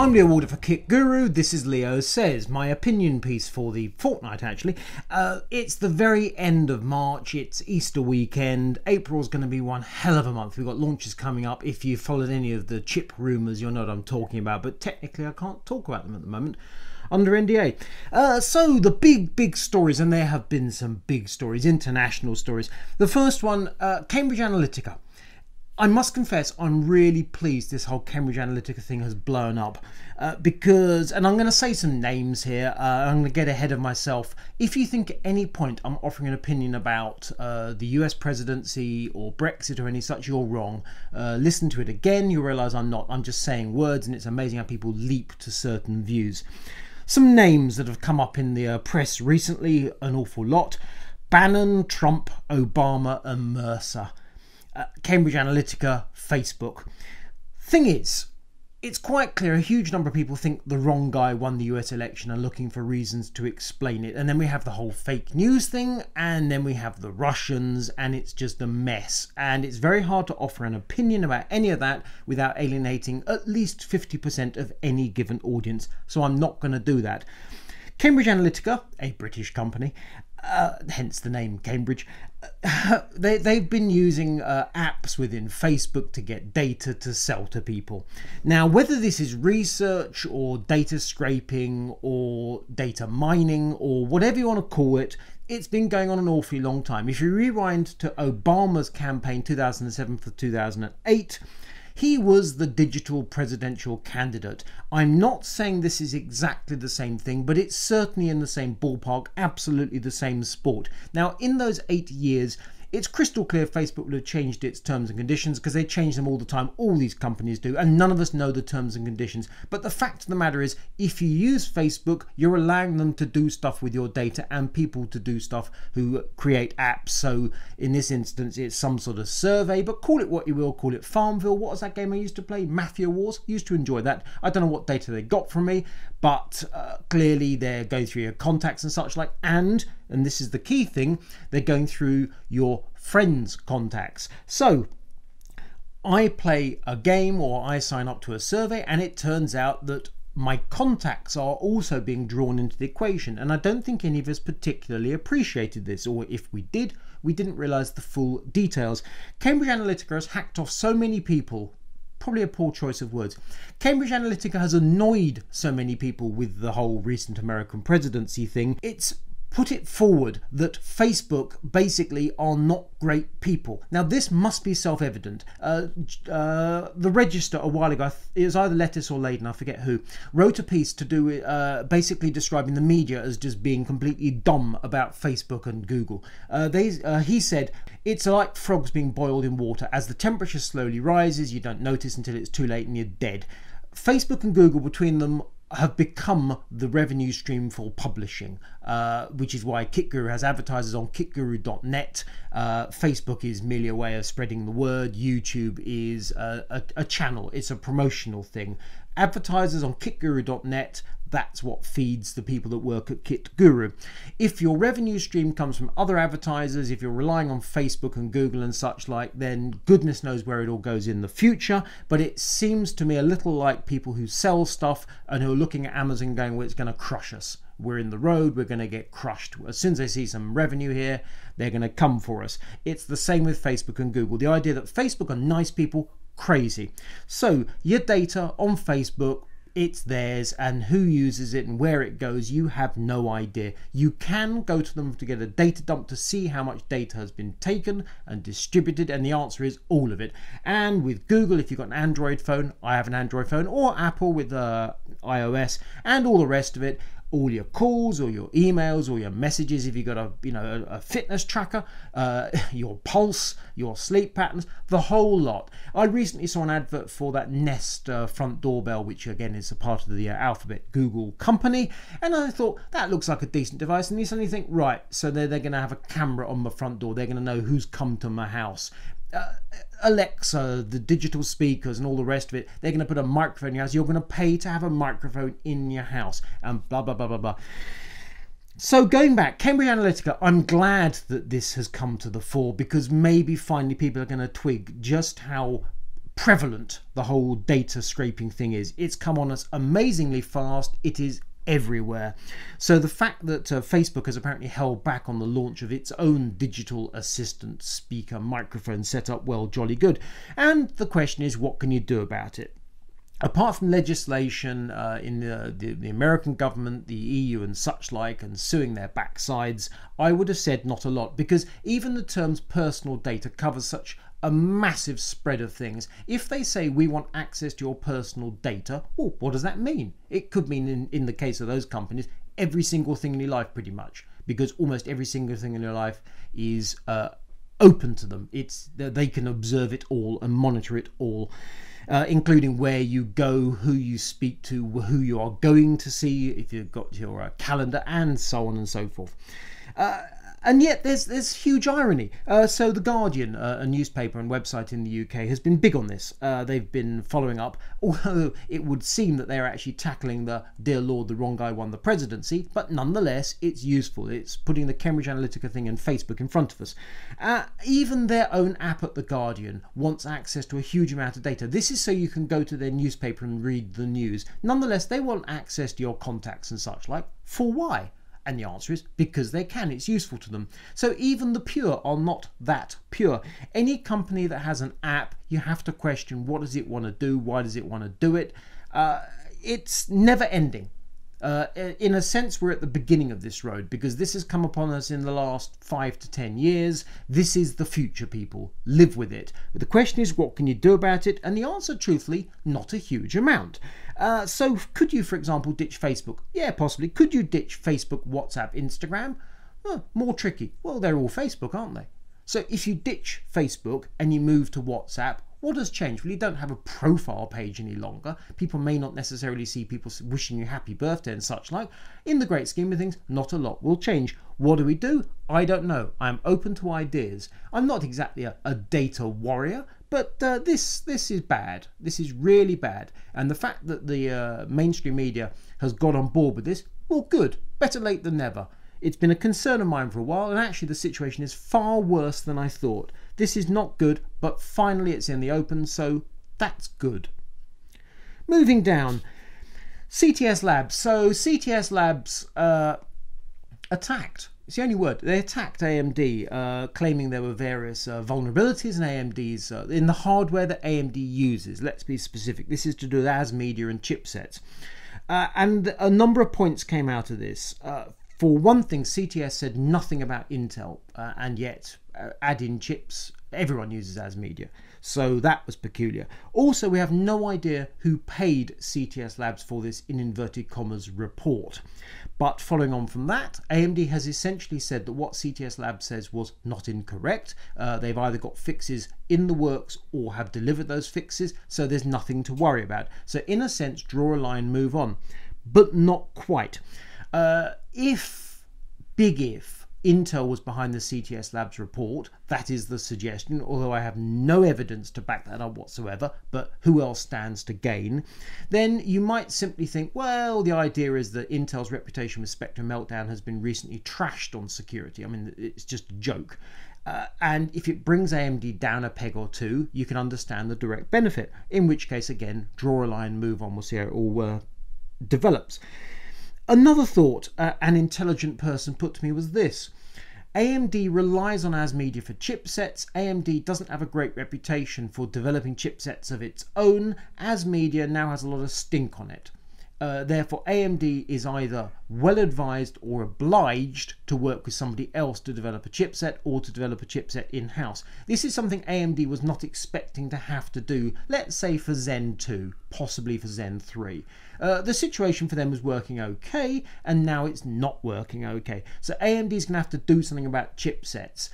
Timely awarded for Kit Guru. This is Leo Says, my opinion piece for the fortnight actually. It's the very end of March, it's Easter weekend. April's going to be one hell of a month. We've got launches coming up. If you followed any of the chip rumours, you'll know what I'm talking about, but technically I can't talk about them at the moment under NDA. So the big stories, and there have been some big stories, international stories. The first one, Cambridge Analytica. I must confess, I'm really pleased this whole Cambridge Analytica thing has blown up because, and I'm going to say some names here, I'm going to get ahead of myself. If you think at any point I'm offering an opinion about the US presidency or Brexit or any such, you're wrong. Listen to it again, you'll realise I'm not. I'm just saying words, and it's amazing how people leap to certain views. Some names that have come up in the press recently, an awful lot. Bannon, Trump, Obama and Mercer. Cambridge Analytica, Facebook. Thing is, it's quite clear a huge number of people think the wrong guy won the US election and looking for reasons to explain it. And then we have the whole fake news thing, and then we have the Russians, and it's just a mess. And it's very hard to offer an opinion about any of that without alienating at least 50% of any given audience. So I'm not going to do that. Cambridge Analytica, a British company, hence the name Cambridge, they've been using apps within Facebook to get data to sell to people. Now, whether this is research or data scraping or data mining or whatever you want to call it, it's been going on an awfully long time. If you rewind to Obama's campaign 2007 to 2008, he was the digital presidential candidate. I'm not saying this is exactly the same thing, but it's certainly in the same ballpark, absolutely the same sport. Now, in those 8 years, it's crystal clear Facebook would have changed its terms and conditions, because they change them all the time. All these companies do, and none of us know the terms and conditions. But the fact of the matter is, if you use Facebook, you're allowing them to do stuff with your data and people to do stuff who create apps. So in this instance, it's some sort of survey, but call it what you will, call it Farmville. What was that game I used to play? Mafia Wars. Used to enjoy that. I don't know what data they got from me, but clearly they're going through your contacts and such like, and this is the key thing, they're going through your friends' contacts. So I play a game or I sign up to a survey, and it turns out that my contacts are also being drawn into the equation, and I don't think any of us particularly appreciated this, or if we did, we didn't realize the full details. Cambridge Analytica has hacked off so many people. Probably a poor choice of words. Cambridge Analytica has annoyed so many people with the whole recent American presidency thing. It's put it forward that Facebook basically are not great people. Now, this must be self-evident. The Register a while ago, it was either Lettuce or Leyden, I forget who, wrote a piece to do with basically describing the media as just being completely dumb about Facebook and Google. He said, it's like frogs being boiled in water. As the temperature slowly rises, you don't notice until it's too late and you're dead. Facebook and Google, between them, have become the revenue stream for publishing, which is why KitGuru has advertisers on kitguru.net. Facebook is merely a way of spreading the word. YouTube is a channel, it's a promotional thing. Advertisers on kitguru.net, that's what feeds the people that work at KitGuru. If your revenue stream comes from other advertisers, if you're relying on Facebook and Google and such like, then goodness knows where it all goes in the future. But it seems to me a little like people who sell stuff and who are looking at Amazon going, well, it's going to crush us. We're in the road, we're going to get crushed. As soon as they see some revenue here, they're going to come for us. It's the same with Facebook and Google. The idea that Facebook are nice people, crazy. So your data on Facebook, it's theirs, and who uses it and where it goes, you have no idea. You can go to them to get a data dump to see how much data has been taken and distributed, and the answer is all of it. And with Google, if you've got an Android phone, I have an Android phone, or Apple with iOS, and all the rest of it, all your calls or your emails or your messages, if you've got a fitness tracker, your pulse, your sleep patterns, the whole lot. I recently saw an advert for that Nest front doorbell, which again is a part of the Alphabet Google company, and I thought that looks like a decent device, and you suddenly think, right, so they're going to have a camera on my front door, they're going to know who's come to my house. Alexa, the digital speakers and all the rest of it, they're going to put a microphone in your house. You're going to pay to have a microphone in your house, and blah blah blah blah blah. So going back, Cambridge Analytica, I'm glad that this has come to the fore, because maybe finally people are going to twig just how prevalent the whole data scraping thing is. It's come on us amazingly fast. It is everywhere. So the fact that Facebook has apparently held back on the launch of its own digital assistant speaker microphone setup, well, jolly good. And the question is, what can you do about it? Apart from legislation in the American government, the EU and such like, and suing their backsides, I would have said not a lot, because even the terms personal data covers such a massive spread of things. If they say we want access to your personal data, well, what does that mean? It could mean, in the case of those companies, every single thing in your life pretty much, because almost every single thing in your life is open to them. They can observe it all and monitor it all. Including where you go, who you speak to, who you are going to see, if you've got your calendar, and so on and so forth. And yet there's huge irony. So The Guardian, a newspaper and website in the UK, has been big on this. They've been following up, although it would seem that they're actually tackling the dear Lord, the wrong guy won the presidency, but nonetheless it's useful. It's putting the Cambridge Analytica thing and Facebook in front of us. Even their own app at The Guardian wants access to a huge amount of data. This is so you can go to their newspaper and read the news. Nonetheless, they want access to your contacts and such like. For why? And the answer is because they can. It's useful to them. So even the pure are not that pure. Any company that has an app, you have to question, what does it want to do? Why does it want to do it? It's never ending. In a sense, we're at the beginning of this road, because this has come upon us in the last 5 to 10 years. This is the future, people. Live with it. But the question is, what can you do about it? And the answer, truthfully, not a huge amount. So could you, for example, ditch Facebook? Yeah, possibly. Could you ditch Facebook, WhatsApp, Instagram? More tricky. Well, they're all Facebook, aren't they? So if you ditch Facebook and you move to WhatsApp, what has changed? Well, you don't have a profile page any longer. People may not necessarily see people wishing you happy birthday and such like. In the great scheme of things, not a lot will change. What do? I don't know. I'm open to ideas. I'm not exactly a data warrior, but this is bad. This is really bad. And the fact that the mainstream media has got on board with this, well, good. Better late than never. It's been a concern of mine for a while, and actually the situation is far worse than I thought. This is not good, but finally it's in the open, so that's good. Moving down, CTS Labs. So CTS Labs attacked. It's the only word. They attacked AMD, claiming there were various vulnerabilities in AMD's in the hardware that AMD uses. Let's be specific. This is to do with ASMedia and chipsets. And a number of points came out of this. For one thing, CTS said nothing about Intel, and yet add-in chips, everyone uses ASMedia. So that was peculiar. Also, we have no idea who paid CTS Labs for this, in inverted commas, report. But following on from that, AMD has essentially said that what CTS Labs says was not incorrect. They've either got fixes in the works or have delivered those fixes, so there's nothing to worry about. So in a sense, draw a line, move on. But not quite. If Intel was behind the CTS Labs report, that is the suggestion, although I have no evidence to back that up whatsoever, but who else stands to gain, then you might simply think, well, the idea is that Intel's reputation with Spectre Meltdown has been recently trashed on security. I mean, it's just a joke. And if it brings AMD down a peg or two, you can understand the direct benefit, in which case, again, draw a line, move on, we'll see how it all develops. Another thought an intelligent person put to me was this. AMD relies on ASMedia for chipsets. AMD doesn't have a great reputation for developing chipsets of its own. ASMedia now has a lot of stink on it. Therefore, AMD is either well advised or obliged to work with somebody else to develop a chipset, or to develop a chipset in-house. This is something AMD was not expecting to have to do, let's say for Zen 2, possibly for Zen 3. The situation for them was working okay, and now it's not working okay. So AMD is going to have to do something about chipsets.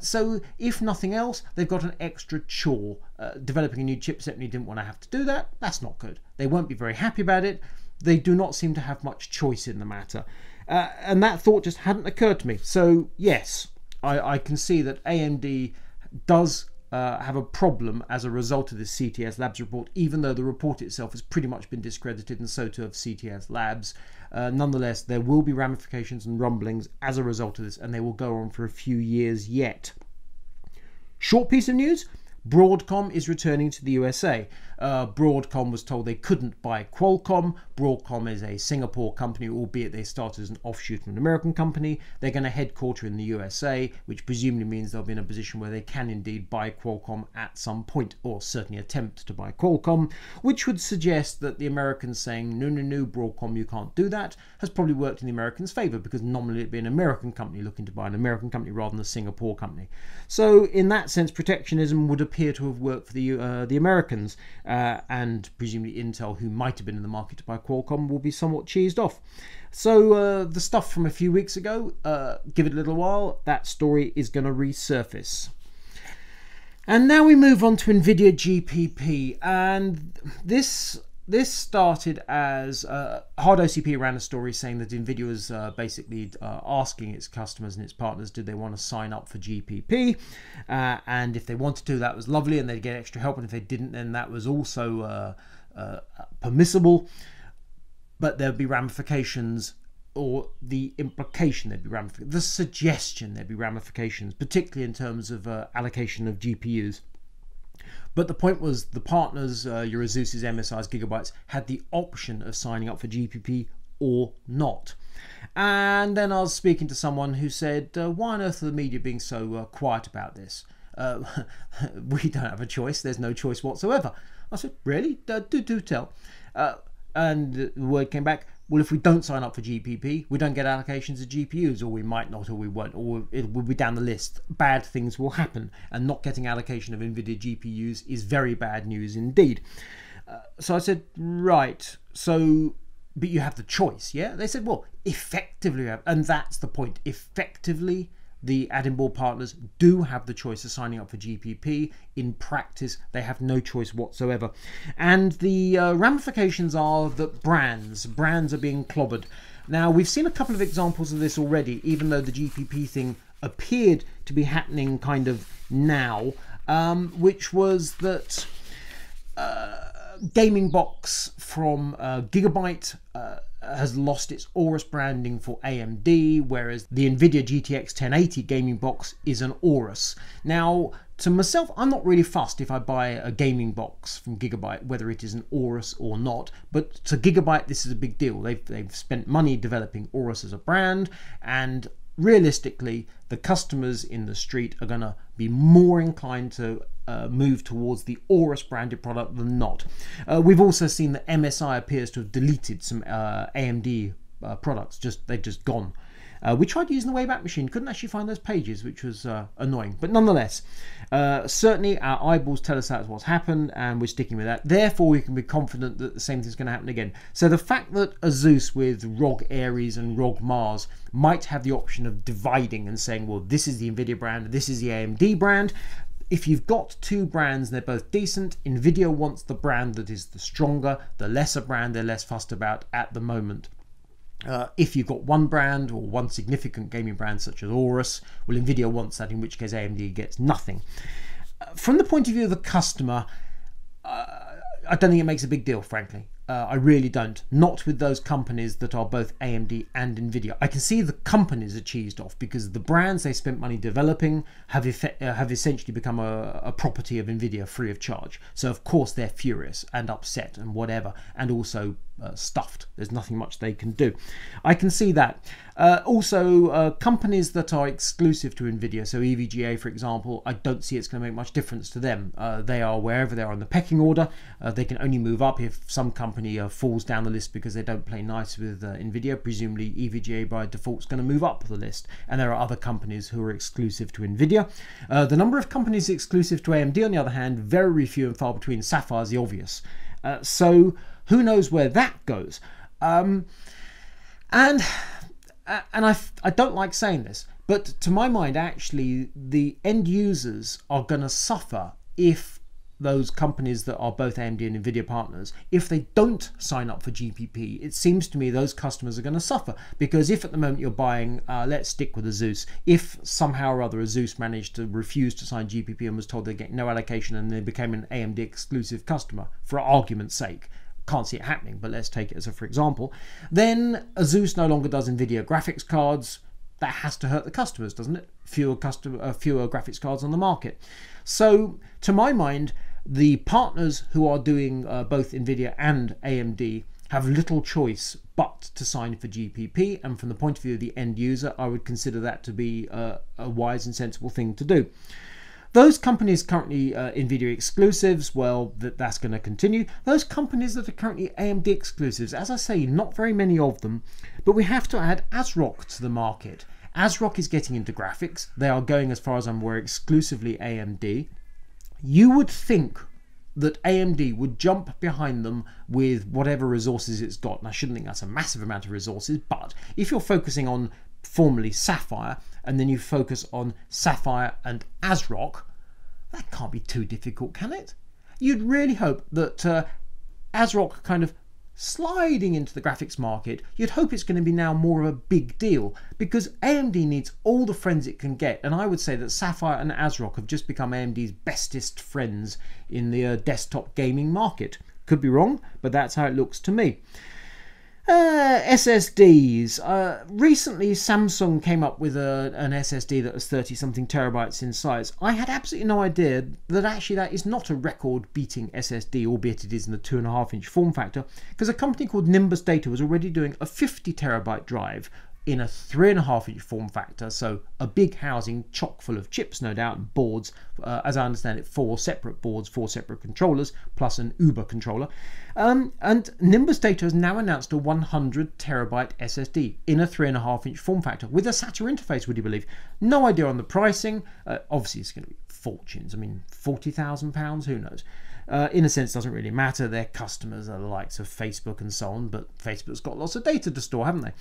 So if nothing else, they've got an extra chore. Developing a new chipset and you didn't want to have to do that, that's not good. They won't be very happy about it. They do not seem to have much choice in the matter. And that thought just hadn't occurred to me. So yes, I can see that AMD does have a problem as a result of this CTS Labs report, even though the report itself has pretty much been discredited, and so too have CTS Labs. Nonetheless, there will be ramifications and rumblings as a result of this, and they will go on for a few years yet. Short piece of news. Broadcom is returning to the USA. Broadcom was told they couldn't buy Qualcomm. Broadcom is a Singapore company, albeit they started as an offshoot of an American company. They're going to headquarter in the USA, which presumably means they'll be in a position where they can indeed buy Qualcomm at some point, or certainly attempt to buy Qualcomm, which would suggest that the Americans saying, no, no, no, Broadcom, you can't do that, has probably worked in the Americans' favour, because normally it'd be an American company looking to buy an American company rather than a Singapore company. So in that sense, protectionism would appear to have worked for the Americans, and presumably Intel, who might have been in the market to buy Qualcomm, will be somewhat cheesed off. So the stuff from a few weeks ago, give it a little while, that story is going to resurface. And now we move on to Nvidia GPP, and this started as Hard OCP ran a story saying that Nvidia was basically asking its customers and its partners, did they want to sign up for GPP, and if they wanted to, that was lovely and they'd get extra help, and if they didn't, then that was also permissible, but there'd be ramifications, or the implication there'd be ramifications, the suggestion there'd be ramifications, particularly in terms of allocation of GPUs. But the point was, the partners, your ASUS's, MSI's, Gigabytes, had the option of signing up for GPP or not. And then I was speaking to someone who said, why on earth are the media being so quiet about this? We don't have a choice. There's no choice whatsoever. I said, really? Do tell. And the word came back, well, if we don't sign up for GPP, we don't get allocations of GPUs, or we might not, or we won't, or it will be down the list. Bad things will happen, and not getting allocation of Nvidia GPUs is very bad news indeed. So I said, right, so, but you have the choice, yeah? They said, well, effectively, and that's the point, effectively, the add-in board partners do have the choice of signing up for GPP. In practice, they have no choice whatsoever. And the ramifications are that brands are being clobbered. Now, we've seen a couple of examples of this already, even though the GPP thing appeared to be happening kind of now, which was that Gaming Box from Gigabyte has lost its Aorus branding for AMD, whereas the Nvidia GTX 1080 gaming box is an Aorus. Now, to myself, I'm not really fussed if I buy a gaming box from Gigabyte, whether it is an Aorus or not, but to Gigabyte, this is a big deal. They've spent money developing Aorus as a brand, and realistically, the customers in the street are going to be more inclined to move towards the Aorus branded product than not. We've also seen that MSI appears to have deleted some AMD products. They've just gone. We tried using the Wayback Machine, couldn't actually find those pages, which was annoying. But nonetheless, certainly our eyeballs tell us that's what's happened, and we're sticking with that. Therefore, we can be confident that the same thing's going to happen again. So the fact that ASUS with ROG Aries and ROG Mars might have the option of dividing and saying, well, this is the Nvidia brand, this is the AMD brand. If you've got two brands and they're both decent, Nvidia wants the brand that is the stronger, the lesser brand they're less fussed about at the moment. If you've got one brand or one significant gaming brand such as Aorus, well, Nvidia wants that, in which case AMD gets nothing. From the point of view of the customer, I don't think it makes a big deal, frankly. I really don't. Not with those companies that are both AMD and Nvidia. I can see the companies are cheesed off because the brands they spent money developing have essentially become a property of Nvidia free of charge. So of course they're furious and upset and whatever, and also stuffed. There's nothing much they can do. I can see that. Also, companies that are exclusive to Nvidia, so EVGA for example, I don't see it's going to make much difference to them. They are wherever they are in the pecking order. They can only move up if some company falls down the list because they don't play nice with Nvidia. Presumably EVGA by default is going to move up the list, and there are other companies who are exclusive to Nvidia. The number of companies exclusive to AMD on the other hand, very few and far between. Sapphire is the obvious. So who knows where that goes? And I don't like saying this, but to my mind, actually, the end users are going to suffer if those companies that are both AMD and Nvidia partners, if they don't sign up for GPP, it seems to me those customers are going to suffer. Because if at the moment you're buying, let's stick with ASUS, if somehow or other ASUS managed to refuse to sign GPP and was told they get no allocation and they became an AMD exclusive customer, for argument's sake, can't see it happening, but let's take it as a for example, then ASUS no longer does Nvidia graphics cards. that has to hurt the customers, doesn't it? Fewer graphics cards on the market. So to my mind, the partners who are doing both Nvidia and AMD have little choice but to sign for GPP, and from the point of view of the end user, I would consider that to be a wise and sensible thing to do. Those companies currently Nvidia exclusives, well, that's going to continue. Those companies that are currently AMD exclusives, as I say, not very many of them, but we have to add ASRock to the market. ASRock is getting into graphics. They are going, as far as I'm aware, exclusively AMD. You would think that AMD would jump behind them with whatever resources it's got. And I shouldn't think that's a massive amount of resources, but if you're focusing on formerly Sapphire, and then you focus on Sapphire and ASRock, that can't be too difficult, can it? You'd really hope that ASRock kind of sliding into the graphics market, you'd hope it's going to be now more of a big deal, because AMD needs all the friends it can get, and I would say that Sapphire and ASRock have just become AMD's bestest friends in the desktop gaming market. Could be wrong, but that's how it looks to me. SSDs. Recently Samsung came up with an SSD that was 30 something terabytes in size. I had absolutely no idea that actually that is not a record beating SSD, albeit it is in the 2.5-inch form factor, because a company called Nimbus Data was already doing a 50 terabyte drive in a 3.5-inch form factor, so a big housing chock full of chips, no doubt, and boards, as I understand it, 4 separate boards, 4 separate controllers, plus an Uber controller. And Nimbus Data has now announced a 100 terabyte SSD in a 3.5-inch form factor with a SATA interface, would you believe? No idea on the pricing. Obviously, it's going to be fortunes. I mean, £40,000, who knows? In a sense, doesn't really matter. Their customers are the likes of Facebook and so on, but Facebook's got lots of data to store, haven't they?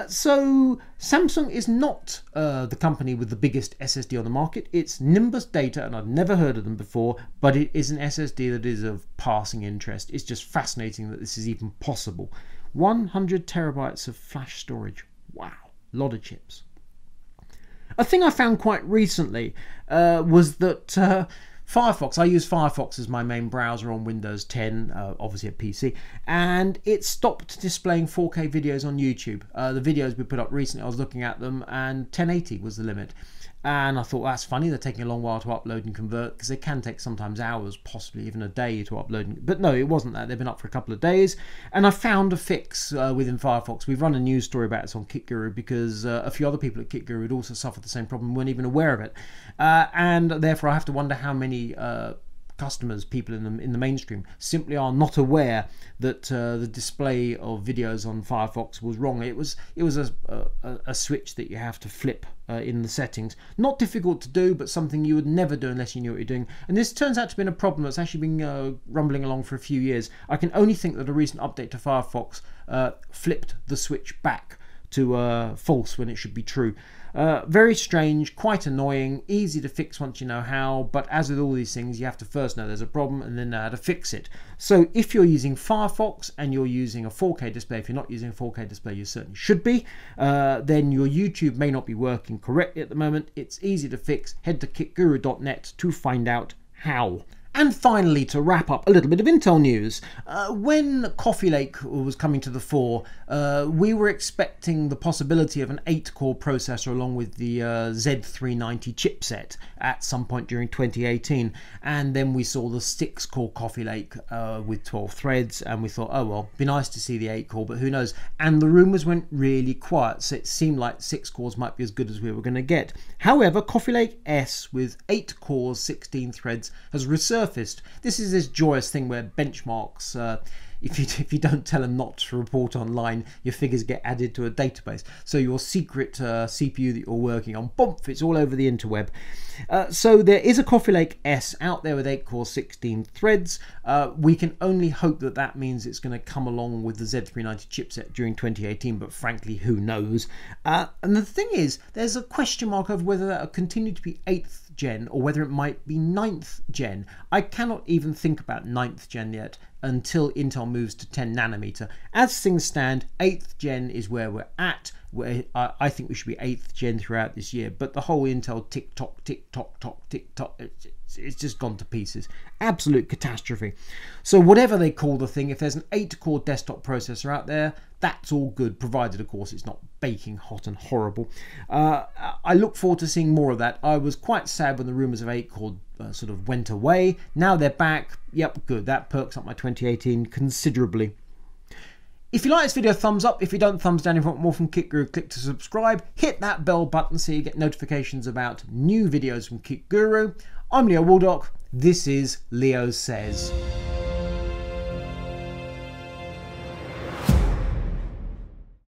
So Samsung is not the company with the biggest SSD on the market. It's Nimbus Data, and I've never heard of them before, but it is an SSD that is of passing interest. It's just fascinating that this is even possible. 100 terabytes of flash storage. Wow, a lot of chips. A thing I found quite recently was that Firefox, I use Firefox as my main browser on Windows 10, obviously a PC, and it stopped displaying 4K videos on YouTube. The videos we put up recently, I was looking at them, and 1080 was the limit. And I thought, that's funny, they're taking a long while to upload and convert, because they can take sometimes hours, possibly even a day to upload. But no, it wasn't that. They've been up for a couple of days. And I found a fix within Firefox. We've run a news story about this on KitGuru, because a few other people at KitGuru had also suffered the same problem, weren't even aware of it. And therefore I have to wonder how many customers, people in the mainstream, simply are not aware that the display of videos on Firefox was wrong. It was a switch that you have to flip in the settings. Not difficult to do, but something you would never do unless you knew what you're doing. And this turns out to be a problem that's actually been rumbling along for a few years. I can only think that a recent update to Firefox flipped the switch back to false when it should be true. Very strange, quite annoying, easy to fix once you know how, but as with all these things, you have to first know there's a problem and then know how to fix it. So if you're using Firefox and you're using a 4K display, if you're not using a 4K display, you certainly should be, then your YouTube may not be working correctly at the moment. It's easy to fix. Head to kitguru.net to find out how. And finally, to wrap up, a little bit of Intel news. When Coffee Lake was coming to the fore, we were expecting the possibility of an 8-core processor along with the Z390 chipset at some point during 2018. And then we saw the 6-core Coffee Lake with 12 threads, and we thought, oh well, be nice to see the 8-core, but who knows? And the rumours went really quiet, so it seemed like 6 cores might be as good as we were going to get. However, Coffee Lake S with 8 cores, 16 threads has resurfaced. This is this joyous thing where benchmarks, if you don't tell them not to report online, your figures get added to a database. So your secret CPU that you're working on, bump, it's all over the interweb. So there is a Coffee Lake S out there with 8 cores, 16 threads. We can only hope that that means it's going to come along with the Z390 chipset during 2018, but frankly, who knows? And the thing is, there's a question mark over whether that will continue to be 8th gen or whether it might be 9th gen. I cannot even think about 9th gen yet until Intel moves to 10 nanometer. As things stand, 8th gen is where we're at. where I think we should be 8th gen throughout this year. But the whole Intel tick-tock, tick-tock, tick-tock, it's just gone to pieces. Absolute catastrophe. So whatever they call the thing, if there's an 8-core desktop processor out there, that's all good, provided, of course, it's not baking hot and horrible. I look forward to seeing more of that. I was quite sad when the rumours of 8-core sort of went away. Now they're back. Yep, good. That perks up my 2018 considerably. If you like this video, thumbs up. If you don't, thumbs down. If you want more from Kit Guru, click to subscribe. Hit that bell button so you get notifications about new videos from Kit Guru. I'm Leo Waldock. This is Leo Says.